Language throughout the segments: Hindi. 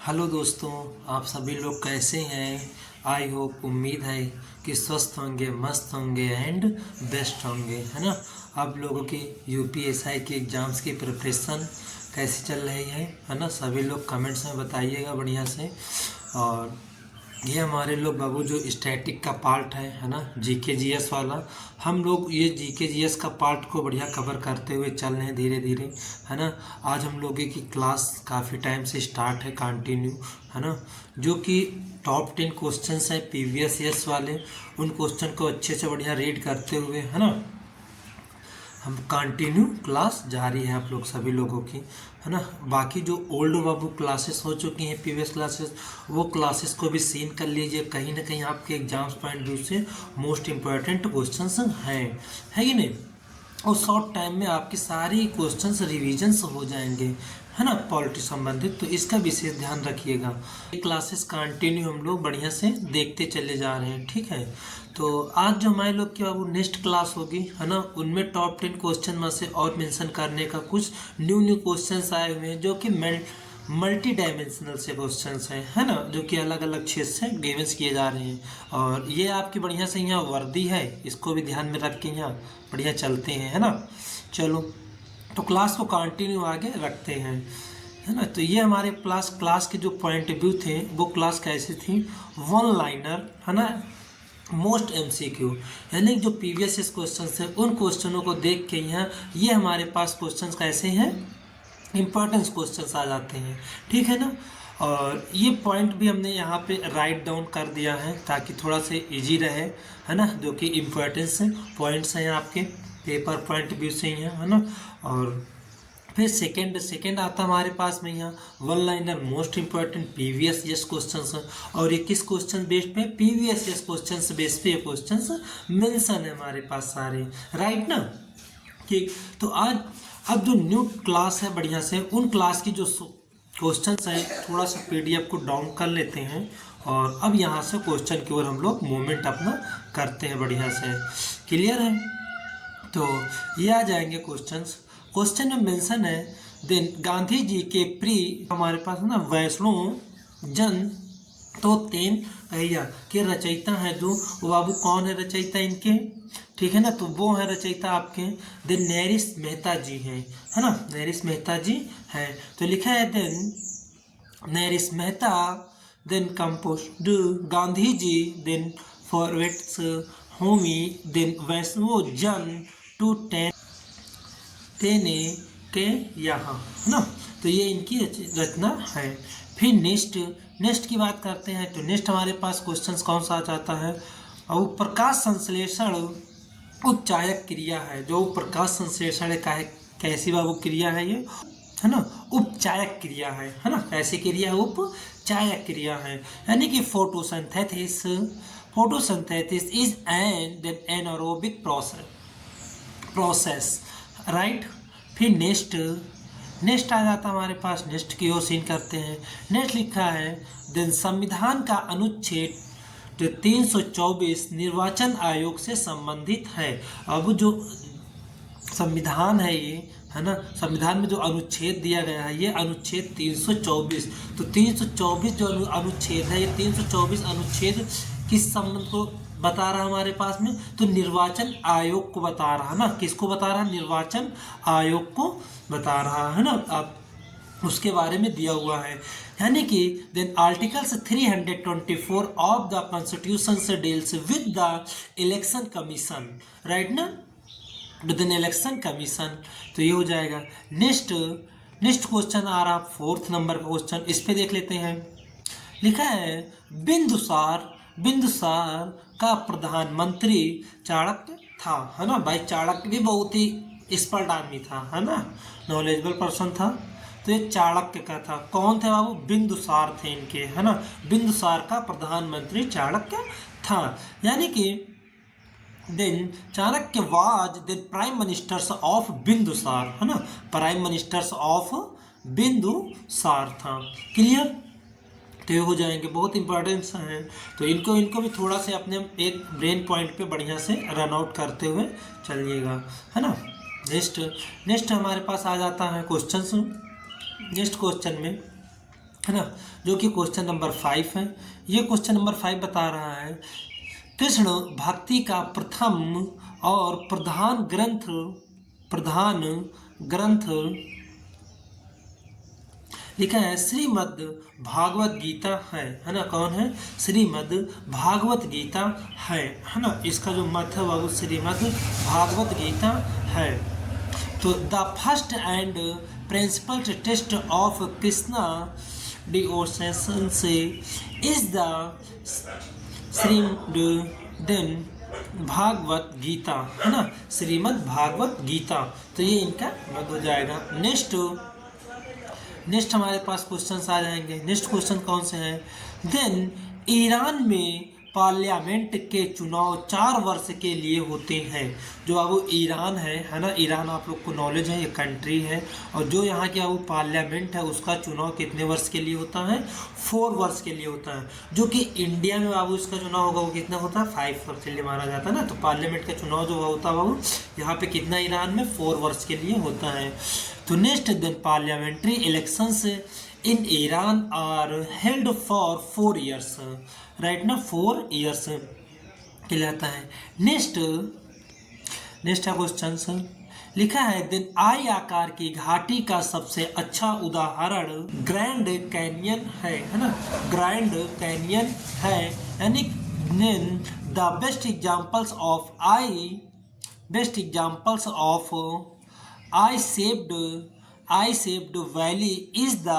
हेलो दोस्तों, आप सभी लोग कैसे हैं। आई होप, उम्मीद है कि स्वस्थ होंगे, मस्त होंगे एंड बेस्ट होंगे, है ना। आप लोगों की यूपीएसआई की एग्ज़ाम्स की प्रिपरेशन कैसी चल रही है ना। सभी लोग कमेंट्स में बताइएगा बढ़िया से। और ये हमारे लोग बाबू जो स्टैटिक का पार्ट है ना, जीके जीएस वाला, हम लोग ये जीके जीएस का पार्ट को बढ़िया कवर करते हुए चल रहे हैं धीरे धीरे, है ना। आज हम लोगों की क्लास काफ़ी टाइम से स्टार्ट है, कंटिन्यू, है ना। जो कि टॉप 10 क्वेश्चंस हैं प्रीवियस ईयर्स वाले, उन क्वेश्चन को अच्छे से बढ़िया रीड करते हुए, है ना, हम कंटिन्यू क्लास जारी है आप लोग सभी लोगों की, है ना। बाकी जो ओल्ड बाबू क्लासेस हो चुकी हैं प्रीवियस क्लासेस, वो क्लासेस को भी सीन कर लीजिए। कहीं ना कहीं आपके एग्जाम्स पॉइंट व्यू से मोस्ट इम्पोर्टेंट क्वेश्चंस हैं, है कि नहीं। और शॉर्ट टाइम में आपकी सारी क्वेश्चंस रिविजन्स हो जाएंगे, है ना, पॉलिटी संबंधित। तो इसका विशेष ध्यान रखिएगा। ये क्लासेस कंटिन्यू हम लोग बढ़िया से देखते चले जा रहे हैं, ठीक है। तो आज जो हमारे लोग की बाबू नेक्स्ट क्लास होगी, है ना, उनमें टॉप 10 क्वेश्चन में से और मेंशन करने का कुछ न्यू क्वेश्चंस आए हुए हैं, जो कि मल्टी डायमेंशनल से क्वेश्चंस हैं, है ना, जो कि अलग अलग क्षेत्र से गिवंस किए जा रहे हैं। और ये आपकी बढ़िया से यहाँ वर्दी है, इसको भी ध्यान में रख के यहाँ बढ़िया चलते हैं, है ना। चलो, तो क्लास को कंटिन्यू आगे रखते हैं, है ना। तो ये हमारे क्लास के जो पॉइंट व्यू थे, वो क्लास कैसी थी, वन लाइनर, है ना, मोस्ट एमसीक्यू, यानी जो प्रीवियस क्वेश्चन है उन क्वेश्चनों को देख के यहाँ ये हमारे पास क्वेश्चंस कैसे हैं, इम्पोर्टेंस क्वेश्चंस आ जाते हैं, ठीक है ना। और ये पॉइंट भी हमने यहाँ पे राइट डाउन कर दिया है ताकि थोड़ा सा इजी रहे, है ना, जो कि इम्पोर्टेंस पॉइंट्स हैं आपके पेपर पॉइंट व्यू से ही है ना। और फिर सेकंड आता हमारे पास में यहाँ one liner most important previous years questions. और ये किस क्वेश्चन बेस्ड पे, प्रीवियस ईयर्स क्वेश्चंस बेस्ड पे ये क्वेश्चंस मेंशन है हमारे पास सारे, राइट ना। कि तो आज अब जो न्यू क्लास है बढ़िया से उन क्लास की जो क्वेश्चंस है, थोड़ा सा पीडीएफ को डाउन कर लेते हैं और अब यहाँ से क्वेश्चन की ओर हम लोग मूवमेंट अपना करते हैं बढ़िया से। क्लियर है। तो ये आ जाएंगे क्वेश्चन में मेंशन है, देन गांधी जी के प्री हमारे पास है ना, वैष्णव जन तो तेन कहिया के रचयिता है जो, वो बाबू कौन है रचयिता इनके, ठीक है ना। तो वो है रचयिता आपके देन नैरिश मेहता जी हैं, है ना, नैरिश मेहता जी हैं। तो लिखा है then Narsinh Mehta then compose Gandhi ji then forwards Homi then Vaishnav Jan To तेने के यहाँ, है ना। तो ये इनकी रचना है। फिर नेक्स्ट की बात करते हैं। तो नेक्स्ट हमारे पास क्वेश्चंस कौन सा आ जाता है, और प्रकाश संश्लेषण उपचायक क्रिया है। जो प्रकाश संश्लेषण का है, कैसी बाबू क्रिया है ये, है ना, उपचायक क्रिया है ना, कैसी क्रिया है, उपचायक क्रिया है। यानी कि photosynthesis is an anaerobic process, right. फिर नेक्स्ट आ जाता हमारे पास, नेक्स्ट की ओर सीन करते हैं। नेक्स्ट लिखा है देन संविधान का अनुच्छेद जो 324 निर्वाचन आयोग से संबंधित है। अब जो संविधान है ये, है ना, संविधान में जो अनुच्छेद दिया गया है ये अनुच्छेद 324। तो 324 जो अनुच्छेद है, ये 324 अनुच्छेद किस संबंध को बता रहा हमारे पास में, तो निर्वाचन आयोग को बता रहा है ना। किसको बता रहा, निर्वाचन आयोग को बता रहा है ना। अब उसके बारे में दिया हुआ है, यानी कि then articles 324 of the constitution से deals with the election commission, right ना, विद एन इलेक्शन कमीशन। तो ये हो जाएगा। नेक्स्ट क्वेश्चन आ रहा 4th नंबर का क्वेश्चन, इस पे देख लेते हैं। लिखा है बिंदुसार का प्रधानमंत्री चाणक्य था, है ना। भाई चाणक्य भी बहुत ही एक्सपर्ट आदमी था, है ना, नॉलेजेबल पर्सन था। तो ये चाणक्य का था। कौन थे बाबू, बिंदुसार थे इनके, है ना। बिंदुसार का प्रधानमंत्री चाणक्य था। यानी कि then Chanakya was then prime ministers of Bindusara, है ना, प्राइम मिनिस्टर्स ऑफ बिंदुसार था। क्लियर। तो ये हो जाएंगे, बहुत इंपॉर्टेंट हैं। तो इनको भी थोड़ा से अपने एक ब्रेन पॉइंट पे बढ़िया से रन आउट करते हुए चलिएगा, है ना। नेक्स्ट हमारे पास आ जाता है क्वेश्चन। नेक्स्ट क्वेश्चन में है ना, जो कि क्वेश्चन नंबर 5 है। ये क्वेश्चन नंबर 5 बता रहा है कृष्ण भक्ति का प्रथम और प्रधान ग्रंथ लिखा है श्रीमद् भागवत गीता है ना। कौन है? श्रीमद् भागवत गीता है ना। इसका जो मत है वो श्रीमद् भागवत गीता है। तो the first and principal test of Krishna devotion से इज द श्रीमद् भागवत गीता, है ना, श्रीमद् भागवत गीता। तो ये इनका मत हो जाएगा। नेक्स्ट हमारे पास क्वेश्चंस आ जाएंगे। नेक्स्ट क्वेश्चन कौन से हैं? देन ईरान में पार्लियामेंट के चुनाव 4 वर्ष के लिए होते हैं। जो अब वो ईरान है ना, ईरान आप लोग को नॉलेज है, ये कंट्री है। और जो यहाँ की वो पार्लियामेंट है उसका चुनाव कितने वर्ष के लिए होता है? 4 वर्ष के लिए होता है। जो कि इंडिया में बाबू इसका चुनाव होगा वो कितना होता है? 5 वर्ष के लिए माना जाता है ना। तो पार्लियामेंट का चुनाव जो होता है बाबू यहाँ पे कितना ईरान में 4 वर्ष के लिए होता है। तो next then parliamentary elections in Iran are held for 4 years, right ना, 4 ईयर्स कहलाता है। नेक्स्ट क्वेश्चन लिखा है देन आई आकार की घाटी का सबसे अच्छा उदाहरण ग्रैंड कैनियन है ना, ग्रैंड कैनियन है। यानी the best examples of I shaped valley is the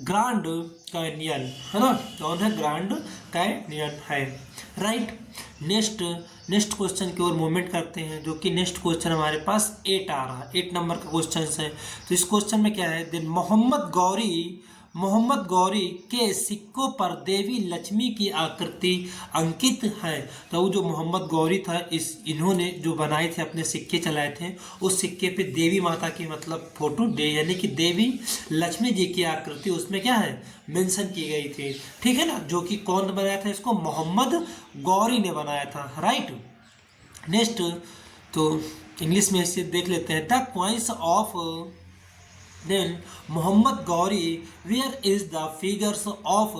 grand canyon, है ना। कौन है? ग्रैंड कैनियन है, राइट। नेक्स्ट क्वेश्चन की ओर मूवमेंट करते हैं, जो कि नेक्स्ट क्वेश्चन हमारे पास 8 आ रहा है। 8 नंबर का क्वेश्चन है। तो इस क्वेश्चन में क्या है? देन मोहम्मद गौरी के सिक्कों पर देवी लक्ष्मी की आकृति अंकित है। तो वो जो मोहम्मद गौरी था, इन्होंने जो बनाए थे, अपने सिक्के चलाए थे, उस सिक्के पे देवी माता की मतलब फोटो यानी कि देवी लक्ष्मी जी की आकृति उसमें क्या है? मेंशन की गई थी, ठीक है ना। जो कि कौन बनाया था इसको? मोहम्मद गौरी ने बनाया था, राइट। नेक्स्ट तो इंग्लिश में इसे देख लेते हैं। The coins of then Mohammad Ghori where is the figures of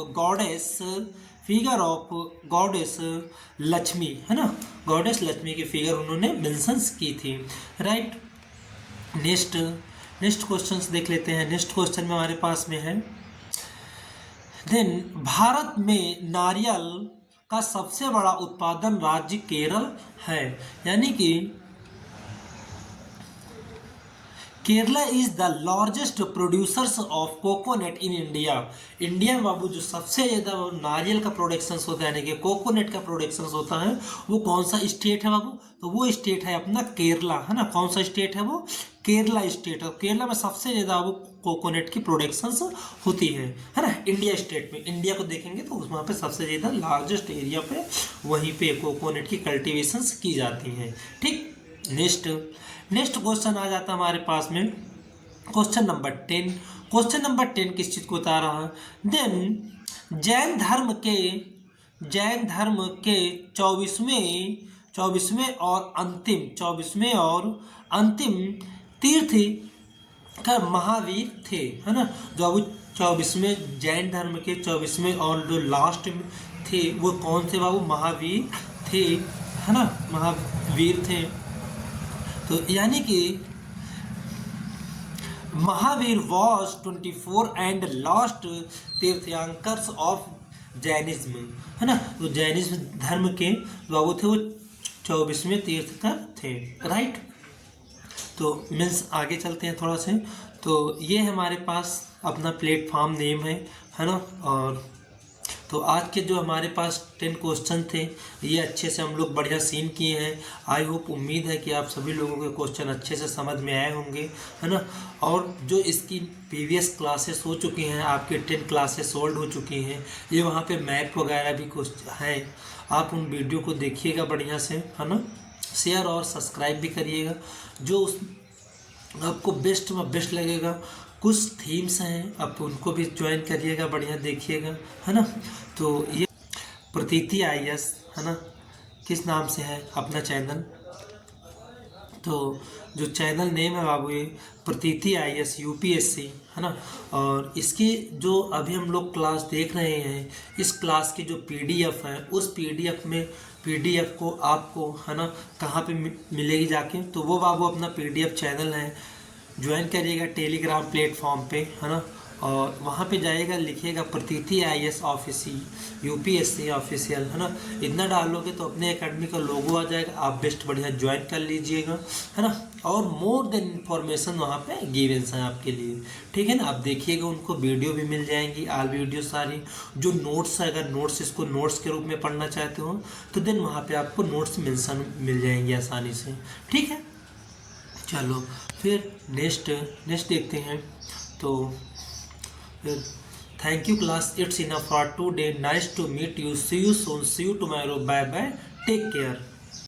goddess Lakshmi, है ना, गॉडेस लक्ष्मी की फिगर उन्होंने मेंशंस की थी, राइट। नेक्स्ट क्वेश्चंस देख लेते हैं। नेक्स्ट क्वेश्चन में हमारे पास में है देन भारत में नारियल का सबसे बड़ा उत्पादन राज्य केरल है। यानी कि Kerala is the largest producers of coconut in India. India में बाबू जो सबसे ज़्यादा नारियल का प्रोडक्शन होता है, यानी कि कोकोनट का प्रोडक्शन होता है, वो कौन सा स्टेट है बाबू? तो वो स्टेट है अपना केरला, है ना। कौन सा स्टेट है वो? केरला स्टेट है। केरला में सबसे ज़्यादा वो कोकोनट की प्रोडक्शंस होती है ना। इंडिया स्टेट में, इंडिया को देखेंगे तो वहाँ पे सबसे ज़्यादा लार्जेस्ट एरिया पे वहीं पे कोकोनट की कल्टिवेशंस की जाती हैं, ठीक। नेक्स्ट क्वेश्चन आ जाता है हमारे पास में क्वेश्चन नंबर 10। क्वेश्चन नंबर 10 किस चीज़ को बता रहा है? देन जैन धर्म के 24वें और अंतिम तीर्थंकर महावीर थे, है ना। जो अब 24वें जैन धर्म के 24वें और जो लास्ट में थे वो कौन थे बाबू? महावीर थे, है ना, महावीर थे। तो यानी कि Mahavir was 24 and last tirthankars of Jainism, है ना। तो जैनिज्म धर्म के बाबू थे वो 24वें तीर्थंकर थे, राइट। तो मीन्स आगे चलते हैं थोड़ा से। तो ये हमारे पास अपना प्लेटफॉर्म नेम है ना। और तो आज के जो हमारे पास 10 क्वेश्चन थे ये अच्छे से हम लोग बढ़िया सीन किए हैं। आई होप, उम्मीद है कि आप सभी लोगों के क्वेश्चन अच्छे से समझ में आए होंगे, है ना। और जो इसकी प्रीवियस क्लासेस हो चुकी हैं, आपके 10 क्लासेस सोल्ड हो चुकी हैं, ये वहाँ पे मैप वगैरह भी कुछ हैं, आप उन वीडियो को देखिएगा बढ़िया से, है ना। शेयर और सब्सक्राइब भी करिएगा। जो आपको बेस्ट में बेस्ट लगेगा, कुछ थीम्स हैं आप उनको भी ज्वाइन करिएगा, बढ़िया देखिएगा, है ना। तो ये प्रतीति IAS, है ना, किस नाम से है अपना चैनल, तो जो चैनल नेम है बाबू ये प्रतीति IAS UPSC है ना। और इसकी जो अभी हम लोग क्लास देख रहे हैं, इस क्लास की जो PDF है, उस PDF को आपको है ना कहाँ पे मिलेगी जाके, तो वो बाबू अपना PDF चैनल है, ज्वाइन करिएगा टेलीग्राम प्लेटफॉर्म पे है ना। और वहाँ पे जाइएगा, लिखिएगा प्रतीति IAS UPSC ऑफिशियल है ना, इतना डालोगे तो अपने एकेडमी का लोगो आ जाएगा, आप बेस्ट बढ़िया ज्वाइन कर लीजिएगा है ना। और मोर देन इन्फॉर्मेशन वहाँ पे गिवेंस हैं आपके लिए, ठीक है ना। आप देखिएगा, उनको वीडियो भी मिल जाएंगी, ऑल वीडियो सारी, जो नोट्स है, अगर नोट्स इसको नोट्स के रूप में पढ़ना चाहते हो तो देन वहाँ पे आपको नोट्स मिल जाएंगे आसानी से, ठीक है। चलो फिर नेक्स्ट देखते हैं। तो फिर thank you class, it's enough for today, nice to meet you, see you soon, see you tomorrow, bye bye, take care.